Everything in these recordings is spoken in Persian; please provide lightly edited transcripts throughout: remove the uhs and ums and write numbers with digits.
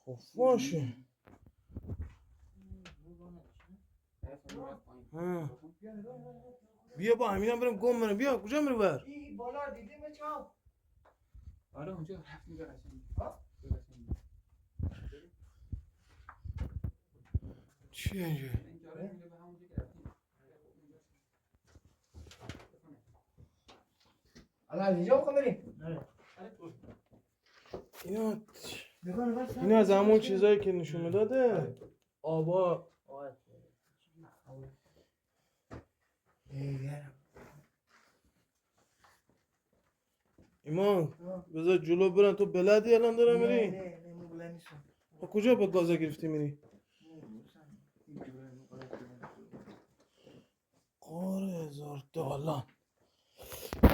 خب باشه. بیا با همینم برم گم برم. بیا کجا میری بر؟ این بالا دیدیم چاپ. آره اونجا رفت میگه قشنگ. چیه اینجا؟ اینجا رو میگه به همونجا که رفتیم. الان از اینجا میخوام بریم. اینا از همون چیزایی که نشون میداده آبا. ایمان بذار جلو برن. تو بلدی الان دارم میری؟ نه من بلند نیستم. کجا با گازا گرفتی میری؟ قاره هزار دالان.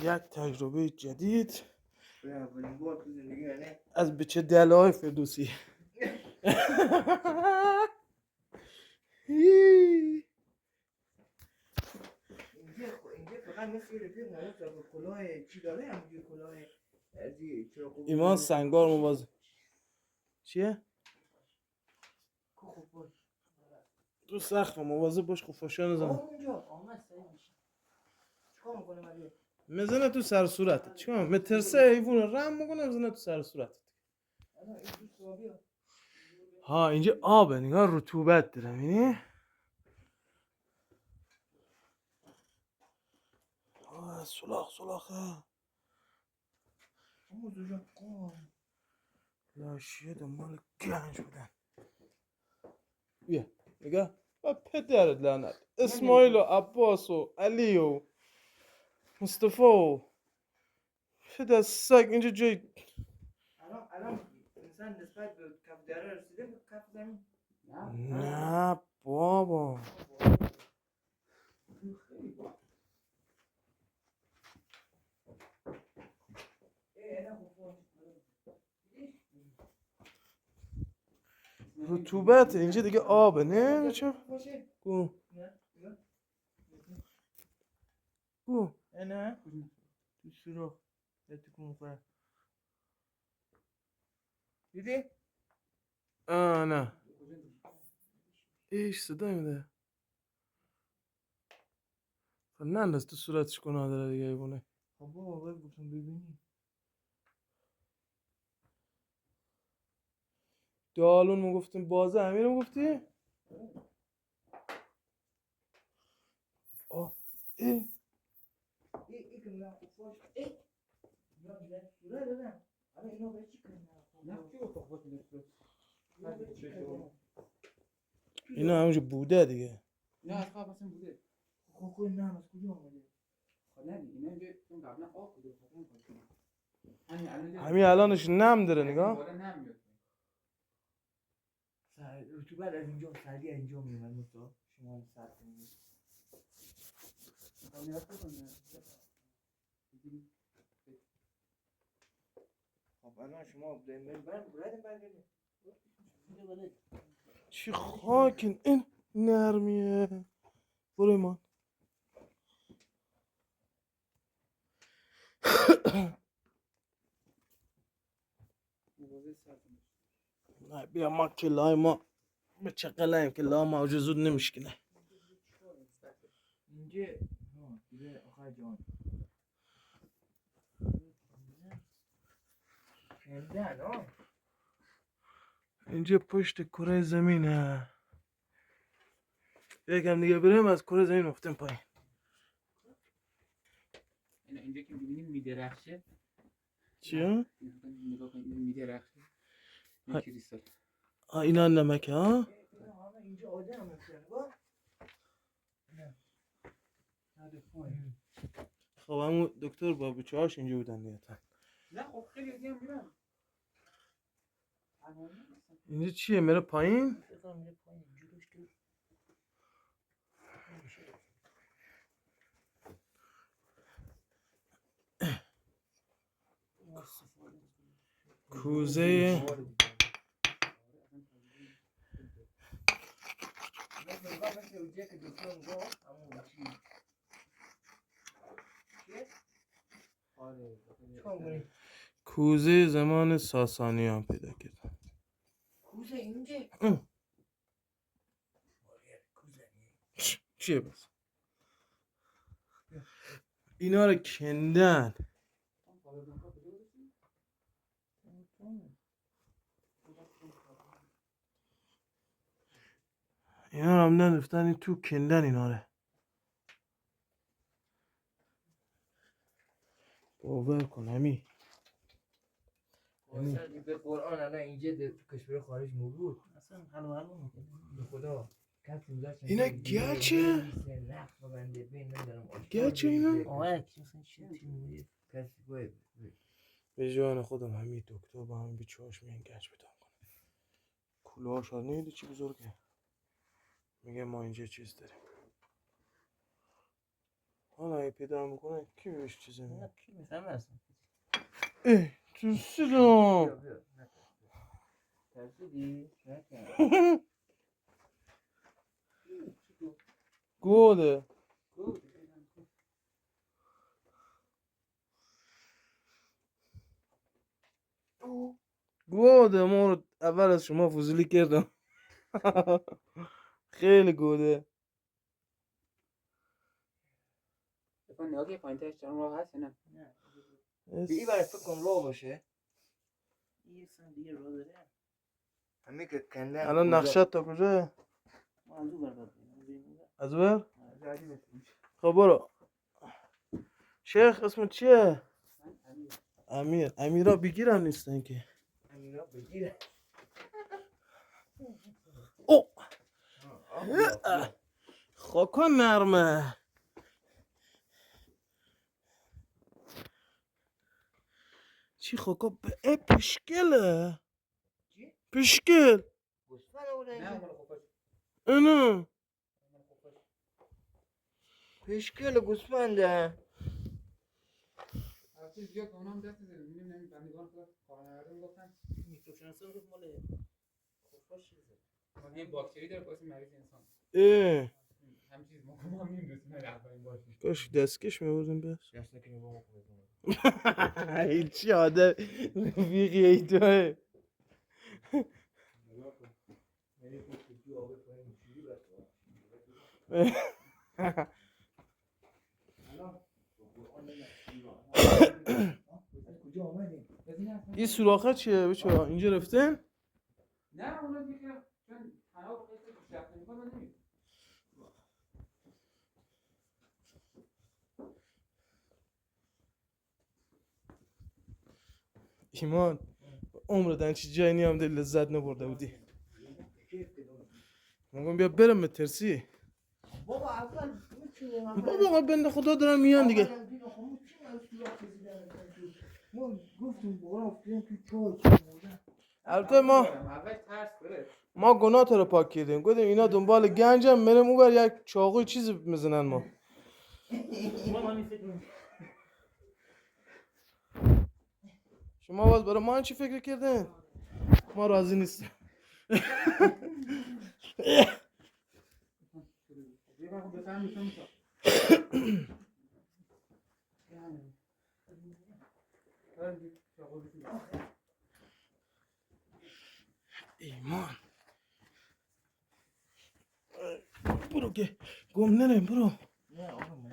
یک تجربه جدید اولین بار تو زندگی منه. از بچه دلای فردوسی. اینجا فقط مثل رفیق نمون کلاه چی داره همونجور کلاه از این چراغ ایمان سنگار مواظب. چیه؟ تو سخت مواظب باش خفاشا نزنه. اونجا آمد سعی میشه. چیکار میکنه مگه؟ مزنه تو سر صورتت. چیکار مترسه حیوان رم میکنه مزنه تو سر صورتت. ها اینجا آبه. نگاه رطوبت داره میبینی؟ سلاخه. اما زوجا لاشیه دنبال گنج بودن. بیا نگاه با پدرت لعنت. اسماعیل و عباس و علی و مصطفی و پدر سگ اینجا جای. الان انسان نسبت به کف دره رسیده به کف زمین. نه بابا. رطوبت اینجا دیگه آبه نه چه؟ گو نه تو سوراخ تکون خورد. دیدی؟ نه ایش صدا میده. نه انداز تو صورتش گناه داره دیگه ایبونه. خب بابا گفتم ببینی. دالون ما گفتیم بازه همین گفتی؟ آه ای که میگم خفاش یا میگن سوره دادم. الان اینا به چی کنن؟ نه چی گفت خفاش میشه؟ اینا همونجا بوده دیگه. نه از قبل اصلا بوده. خب نه از کجا اومده؟ خب نه اینا اینجا چون قبلا آب بوده خب همین الانش نم داره نگاه. بالا نمیاد. رطوبت از اینجا سردی از اینجا میومد مصطفی. شما سرد کنید. خب الان شما برگردید. چی خاکن این نرمیه. برو ایمان. نه بیا ما کلای ما به چه قلایم که لا موجود زود نمیشکنه. اینجا دیگه آخر جان کندن اینجا پشت کره زمینه. یکم دیگه بریم از کره زمین افتیم پایین. اینجا که می‌بینیم میدرخشه. چیه؟ نگاه کنید میدرخشه. این کریستال. اینا نمکه ها؟ اینجا آدم هستن با خب همون دکتر با بچه هاش اینجا بودن نیتن. نه خب خیلی دیگه هم میرن. اینجا چیه میره پایین؟ کوزه آره چیکار کنی؟ کوزه زمان ساسانیان پیدا کردم. کوزه اینجا؟ اه. کوزه چیه بس؟ اینا رو کندن. اینا رو هم رفتن این تو کندن اینا رو. باور کن همی. واسه به قرآن الان اینجا در کشور خارج موجود اصلا حلو میکنه به خدا کسی میذاشت اینا گچه؟ نفت بنده بین ندارم گچه اینا؟ آه کسی چی تیموری کسی باید به جان خودم همین دکتر با هم بیچارش میگن گچ بدم کنه. کلاهاش ها نیدی چی بزرگه. میگه ما اینجا چیز داریم. حالا اگه پیدا میکنه کی بهش چیزی میگه؟ نه کی میفهمه اصلا اه ترسیدم. ترسیدی؟ نکن گوده. گوده ما رو اول از شما فضولی کردم. خیلی گوده. بکن نگاه که پایین ترش چرا راه هست یا نه؟ این برای فکر کن راه باشه یه سن دیگه راه داره همین که کندن الان نقشه تا کجا؟ ما از او برد از بر؟ خب برو. شیخ اسم چیه؟ امیر. امیرا بگیرم نیستن که. امیرا بگیره او خاکا نرمه. چی خاکا پشکله. چی؟ پشکل. گوسفند بوده نه اینجا مال خوبش اینو پشکل گوسفنده البته زیاد اونم دست زدیم می‌بینیم بندگان خدا کارنامه میگفتن میکروشناسا گفت مال خفاش چیزه ما یه باکتری داره باعث مریض انسان اه هم چیز ما هم نمی‌دونیم نه اولین بارشه کاش دستکش میبردیم بس. دست نکنی با ما کنید هیچی آده رفیقی ای توه. یعنی تو آب پایین چیزی بسته کجا آمدیم؟ این سوراخه چیه بچه اینجا رفتن؟ نه اونا دیگه چون تنها با قصه پیشرفت نمی‌کنه من نمی‌دونم ایمان عمر چی جایی نیم دل لذت نبرده بودی. مگم بیا برم مترسی. بابا اول میتونیم بابا بنده خدا دارم میان دیگه. ما گفتیم برو افتیم تو چای البته ما اول ترس بره گناه رو پاک کردیم. گفتیم اینا دنبال گنجم میرم اون یک چاقوی چیزی میزنن ما. شما باز برای ما چی فکر کردین؟ ما راضی نیستیم. یه وقت بفهم میشم میشم ایمان برو که گم نریم برو. نه آقا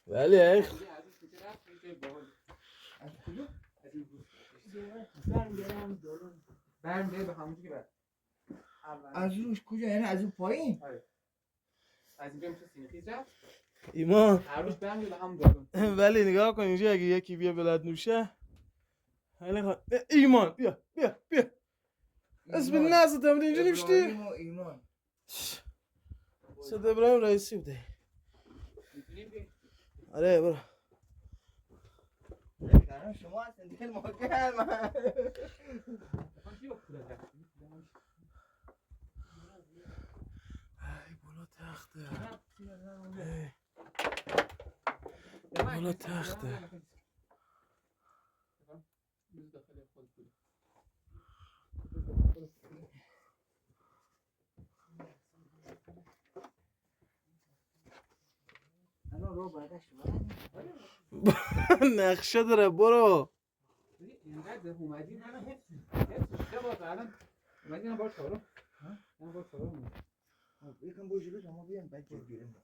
ولی ای از کجا؟ برمیگرده به همونجا که بعد از روش کجا؟ یعنی از اون پایین؟ از اینجا میشه سینخیز رفت ایمان هر روز برمیگرده به همون دارون ولی نگاه کن اینجا اگه یکی بیا بلد نوشه ایمان بیا بیا بیا اسم نزد هم اینجا نوشتی ابراهیم و ایمان صد ابراهیم رئیسی بوده. آره برو. شما هستن دیگه ما کرم ای بالا تخته بالا تخته الان رو برگشت برن. نقشه داره برو. اینقدر اومدیم الان حفظ شده باز الان اومدیم هم باش کارو هم باش کارو یکم برو جلو ما بیان بعد گیریم.